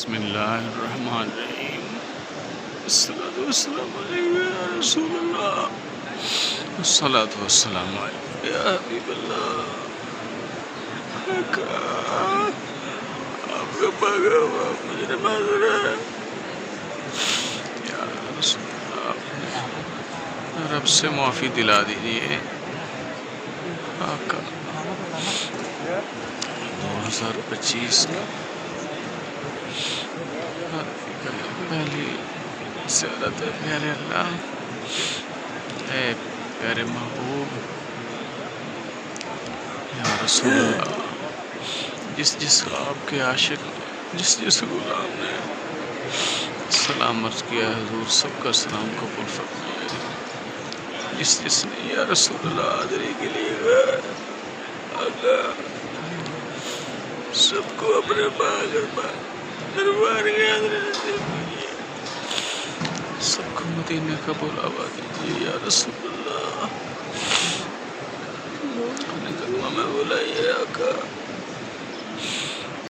بسم اللہ الرحمن الرحیم الصلاۃ والسلام علیک یا رسول اللہ الصلاۃ والسلام علیک یا حبیب اللہ آپ کا پاگا ہوا مجھے معذر ہے یا رسول اللہ، رب سے معافی دلا دیجیے آقا۔ 2025 پہلی زیارت ہے پیارے اللہ، اے پیارے محبوب یا رسول اللہ، جس آپ کے عاشق نے جس غلام نے سلام عرض کیا ہے، حضور سب کا سلام قبول فرمائے۔ جس نے یا رسول اللہ حاضری کے لیے گئے، آقا سب کو اپنے دربار کے حاضری نصیب کیجیے، سب کو مدینے کا بلاوا دیجیے یا رسول اللہ، اپنے قدموں میں بلائیے آقا۔